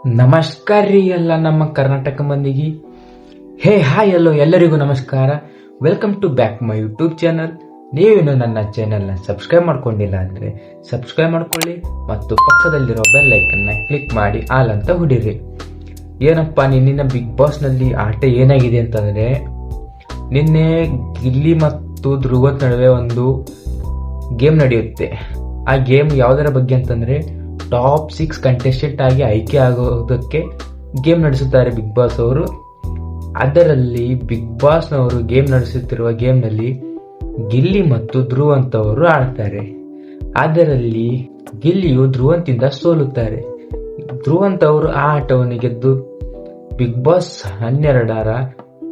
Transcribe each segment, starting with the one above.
ನಮಸ್ಕಾರ ರೀ ಎಲ್ಲ ನಮ್ಮ ಕರ್ನಾಟಕ ಮಂದಿಗೆ. ಹಾಯ್ ಎಲ್ಲರಿಗೂ ನಮಸ್ಕಾರ. Welcome to back my YouTube channel. ನೀವೇನು ನನ್ನ ಚಾನಲ್ನ ಸಬ್ಸ್ಕ್ರೈಬ್ ಮಾಡ್ಕೊಂಡಿಲ್ಲ ಅಂದರೆ ಸಬ್ಸ್ಕ್ರೈಬ್ ಮಾಡ್ಕೊಳ್ಳಿ ಮತ್ತು ಪಕ್ಕದಲ್ಲಿರೋ ಬೆಲ್ ಐಕನ್ನ ಕ್ಲಿಕ್ ಮಾಡಿ ಆಲ್ ಅಂತ ಹೊಡೀರಿ. ಏನಪ್ಪ ನಿನ್ನಿನ ಬಿಗ್ ಬಾಸ್ನಲ್ಲಿ ಆಟ ಏನಾಗಿದೆ ಅಂತಂದರೆ, ನಿನ್ನೆ ಗಿಲ್ಲಿ ಮತ್ತು ಧ್ರುವದ ನಡುವೆ ಒಂದು ಗೇಮ್ ನಡೆಯುತ್ತೆ. ಆ ಗೇಮ್ ಯಾವುದರ ಬಗ್ಗೆ ಅಂತಂದರೆ, ಟಾಪ್ 6 ಕಂಟೆಸ್ಟೆಂಟ್ ಆಗಿ ಆಯ್ಕೆ ಆಗೋದಕ್ಕೆ ಗೇಮ್ ನಡೆಸುತ್ತಾರೆ ಬಿಗ್ ಬಾಸ್ ಅವರು. ಅದರಲ್ಲಿ ಬಿಗ್ ಬಾಸ್ನವರು ಗೇಮ್ ನಡೆಸುತ್ತಿರುವ ಗೇಮ್ನಲ್ಲಿ ಗಿಲ್ಲಿ ಮತ್ತು ಧ್ರುವಂತವರು ಆಡ್ತಾರೆ. ಅದರಲ್ಲಿ ಗಿಲ್ಲಿಯು ಧ್ರುವಂತಿಂದ ಸೋಲುತ್ತಾರೆ. ಧ್ರುವಂತವರು ಆ ಆಟವನ್ನು ಗೆದ್ದು ಬಿಗ್ ಬಾಸ್ 12ರ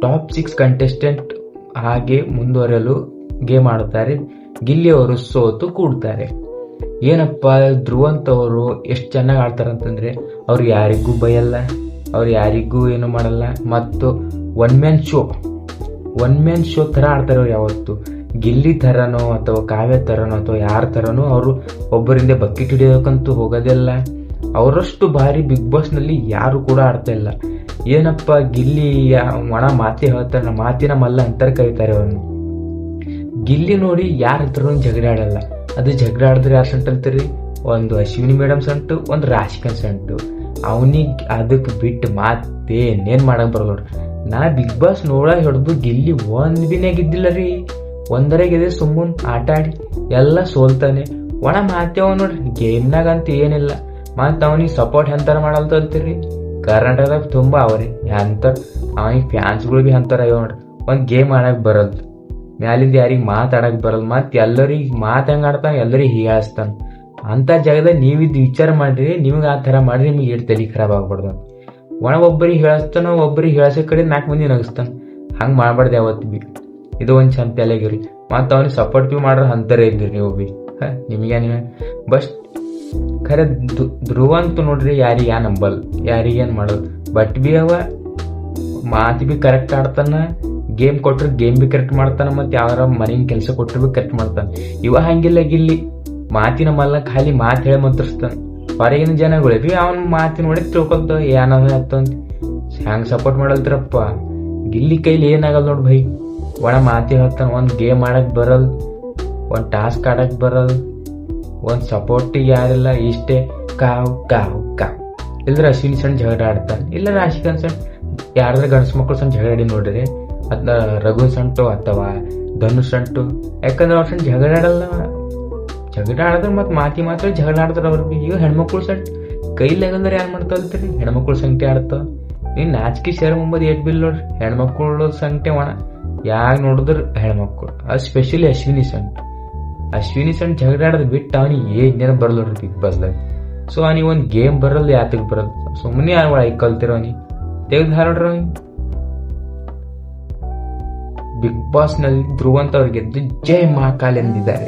ಟಾಪ್ 6 ಕಂಟೆಸ್ಟೆಂಟ್ ಹಾಗೆ ಮುಂದುವರೆಯಲು ಗೇಮ್ ಆಡುತ್ತಾರೆ. ಗಿಲ್ಲಿಯವರು ಸೋತು ಕೂಡ್ತಾರೆ. ಏನಪ್ಪ ಧ್ರುವಂತವರು ಎಷ್ಟು ಚೆನ್ನಾಗಿ ಆಡ್ತಾರೆ ಅಂತಂದ್ರೆ, ಅವ್ರು ಯಾರಿಗೂ ಬಯಲ್ಲ, ಅವ್ರು ಯಾರಿಗೂ ಏನು ಮಾಡಲ್ಲ. ಮತ್ತು ಒನ್ ಮ್ಯಾನ್ ಶೋ ತರ ಆಡ್ತಾರೆ ಅವ್ರು. ಯಾವತ್ತು ಗಿಲ್ಲಿ ಥರನೋ ಅಥವಾ ಕಾವ್ಯ ಥರನೋ ಅಥವಾ ಯಾರ ಥರನೋ ಅವರು ಒಬ್ಬರಿಂದ ಬಕೆಟ್ ಹಿಡಿಯೋಕಂತೂ ಹೋಗೋದಿಲ್ಲ. ಅವರಷ್ಟು ಭಾರಿ ಬಿಗ್ ಬಾಸ್ನಲ್ಲಿ ಯಾರು ಕೂಡ ಆಡ್ತಾ ಇಲ್ಲ. ಏನಪ್ಪ ಗಿಲ್ಲಿ ಒಣ ಮಾತಿ ಹೇಳ್ತಾರೆ, ಮಾತಿನ ಮಲ್ಲ ಅಂತಾರೆ ಕರೀತಾರೆ ಅವನು. ಗಿಲ್ಲಿ ನೋಡಿ ಯಾರ ಹತ್ರನೂ ಜಗಳ ಆಡಲ್ಲ. ಅದು ಜಗಳ ಆಡಿದ್ರೆ ಯಾರು ಸಂಟ್ ಅಂತೀರಿ? ಒಂದು ಅಶ್ವಿನಿ ಮೇಡಮ್ ಸಂಟು, ಒಂದು ರಾಶಿಕನ್ ಸಂಟು. ಅವನಿಗೆ ಅದಕ್ಕೆ ಬಿಟ್ಟು ಮಾತೇನೇನು ಮಾಡಕ್ ಬರಲ್ಲ. ನಾ ಬಿಗ್ ಬಾಸ್ ಹಿಡಿದು ಗಿಲ್ಲಿ ಒಂದ್ ಬಿನೇ ಗೆದ್ದಿಲ್ಲ ರೀ. ಒಂದರ ಗೆದ್ದೆ ಸುಮ್ಮನೆ ಆಟ ಆಡಿ ಎಲ್ಲ ಸೋಲ್ತಾನೆ. ಒಣ ಮಾತೇವ ನೋಡ್ರಿ, ಗೇಮ್ನಾಗ ಅಂತ ಏನಿಲ್ಲ. ಮತ್ತು ಅವನಿಗೆ ಸಪೋರ್ಟ್ ಎಂತಾರ ಮಾಡಲ್ತ ಅಂತೀರಿ? ಕರ್ನಾಟಕದಾಗ ತುಂಬಾ ಅವ್ರಿ ಅಂತಾರ. ಅವನಿಗೆ ಫ್ಯಾನ್ಸ್ಗಳು ಬಿ ಅಂತಾರ ನೋಡ್ರಿ. ಒಂದು ಗೇಮ್ ಆಡಕ್ ಬರಲ್ದು, ಮ್ಯಾಲಿಂದ ಯಾರಿಗೆ ಮಾತಾಡಕ್ ಬರಲ್ಲ. ಮತ್ತೆ ಎಲ್ಲರಿಗೆ ಮಾತು ಹೆಂಗ ಆಡ್ತಾನೆ, ಎಲ್ಲರಿಗೆ ಹೀಯಾಳಿಸ್ತಾನ. ಅಂತ ಜಾಗದಾಗ ನೀವಿದ್ದು ವಿಚಾರ ಮಾಡ್ರಿ, ನಿಮ್ಗೆ ಆ ಥರ ಮಾಡ್ರಿ, ನಿಮ್ಗೆ ಎಷ್ಟು ತಲೆ ಖರಾಬ್ ಆಗ್ಬಾರ್ದು. ಒಬ್ಬರಿಗೆ ಹೇಳಿಸ್ತಾನ, ಒಬ್ಬರಿಗೆ ಹೇಳಸೋ ಕಡೆ 4 ಮಂದಿ ನಗಿಸ್ತಾನ. ಹಂಗೆ ಮಾಡ್ಬಾರ್ದು ಯಾವತ್ತು ಬಿ. ಇದು ಒಂದು ಚಂದ ತಲೆಗಿರಿ. ಮತ್ತು ಅವನಿಗೆ ಸಪೋರ್ಟ್ ಬಿ ಮಾಡ್ರ ಅಂತಾರೆ ಇದ್ರಿ ನೀವು ಬಿ. ನಿಮ್ಗೇನು ಬಸ್ ಖರೆ ಧ್ರುವಂತು ನೋಡ್ರಿ, ಯಾರಿಗೆ ನಂಬಲ್, ಯಾರಿಗೇನು ಮಾಡೋದು. ಬಟ್ ಬಿ ಅವ ಮಾತು ಬಿ ಕರೆಕ್ಟ್ ಆಡ್ತಾನ, ಗೇಮ್ ಕೊಟ್ರೆ ಗೇಮ್ ಬಿ ಕರೆಕ್ಟ್ ಮಾಡ್ತಾನ, ಮತ್ತೆ ಯಾವ್ದಾರ ಮನೆಗೆ ಕೆಲಸ ಕೊಟ್ಟರು ಬಿ ಕರೆಕ್ಟ್ ಮಾಡ್ತಾನ. ಇವ ಹಂಗಿಲ್ಲ ಗಿಲ್ಲಿ, ಮಾತಿನ ಮಲ್ಲ ಖಾಲಿ ಮಾತು ಹೇಳಿ ಮಂತ್ರಿಸ್ತಾನ. ಹೊರಗಿನ ಜನಗಳು ಬಿ ಅವನ ಮಾತಿನ ನೋಡಿ ತಿಳ್ಕೊತ ಏನಂತ ಹ್ಯಾಂಗ ಸಪೋರ್ಟ್ ಮಾಡಲ್ತಿರಪ್ಪ. ಗಿಲ್ಲಿ ಕೈಲಿ ಏನಾಗಲ್ಲ ನೋಡ್ ಭೈ. ಒಣ ಮಾತಿ ಹೇಳ್ತಾನ, ಒಂದು ಗೇಮ್ ಆಡಕ್ ಬರಲ್, ಒಂದು ಟಾಸ್ಕ್ ಆಡಕ್ ಬರಲ್, ಒಂದು ಸಪೋರ್ಟಿಗೆ ಯಾರಿಲ್ಲ. ಇಷ್ಟೇ ಕಾವ್ ಕಾವ್ ಕಾವ್. ಇಲ್ಲರ ಅಶ್ವಿನಿ ಸಣ್ಣ ಜಗಳ ಆಡ್ತಾನೆ, ಇಲ್ಲ ರಾಶಿಕನ್ ಸಣ್ಣ ಯಾರ್ದಾರ ಗಂಡಸ ಮಕ್ಕಳು ಸಣ್ಣ ಜಗಳ ಆಡಿ ನೋಡ್ರಿ. ಅದ ರಘು ಸಂಟು ಅಥವಾ ಧನುಷ್ ಸಂಟು. ಯಾಕಂದ್ರೆ ಅವ್ರ ಸಣ್ಣ ಜಗಳ ಆಡಲ್ಲ. ಜಗಳ ಆಡಿದ್ರೆ ಮತ್ತೆ ಮಾತ್ರ ಜಗಳ ಆಡ್ತಾರ ಅವ್ರು. ಈಗ ಹೆಣ್ಮಕ್ಳು ಸಂಟ್ ಕೈಲಾಗಂದ್ರೆ ಏನ್ ಮಾಡ್ತಾವ್ರಿ? ಹೆಣ್ಮಕ್ಳು ಸಂಖ್ಯೆ ಆಡ್ತಾವ. ನೀನ್ ನಾಚಿಕೆ ಸೇರ್ ಮುಂಬದ್ ಏಟ್ ಬಿಲ್ ನೋಡ್ರಿ. ಹೆಣ್ಮಕ್ಳು ಸಂಖ್ಯೆ ಒಣ ಯಾಕೆ ನೋಡಿದ್ರ ಹೆಣ್ಮಕ್ಳು. ಅದು ಸ್ಪೆಷಲಿ ಅಶ್ವಿನಿ ಸಂಟ್ ಜಗಳ ಆಡೋದು ಬಿಟ್ಟು ಅವನಿಗೆ ಏನೇನು ಬರಲ್ಲ ನೋಡ್ರಿ ಬಿಗ್ ಬಾಸ್ದಾಗ. ಸೊ ಅವನಿಗೆ ಒಂದು ಗೇಮ್ ಬರಲ್ಲ, ಯಾತಕ್ ಬರಲ್ಲ? ಸುಮ್ಮನೆ ಕಲ್ತಿರೋ ಅವನಿಗೆ ತೆಗೆದು ಹಾರೋಡ್ರಿ ಅವನಿಗೆ. ಬಿಗ್ ಬಾಸ್ ನಲ್ಲಿ ಧ್ರುವಂತ ಅವ್ರು ಗೆದ್ದು ಜೈ ಮಹಾಕಾಲ್ ಎಂದಿದ್ದಾರೆ.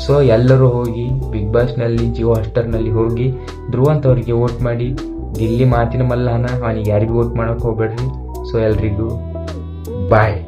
ಸೊ ಎಲ್ಲರೂ ಹೋಗಿ ಬಿಗ್ ಬಾಸ್ ನಲ್ಲಿ ಜಿಯೋ ಹಾಟ್‌ಸ್ಟಾರ್ ನಲ್ಲಿ ಹೋಗಿ ಧ್ರುವಂತ ಅವರಿಗೆ ವೋಟ್ ಮಾಡಿ. ಗಿಲ್ಲಿ ಮಾತಿನ ಮಲ್ಲನ, ಅವನಿಗೆ ಯಾರಿಗೂ ವೋಟ್ ಮಾಡಕ್ ಹೋಗ್ಬೇಡ್ರಿ. ಸೊ ಎಲ್ರಿಗೂ ಬಾಯ್.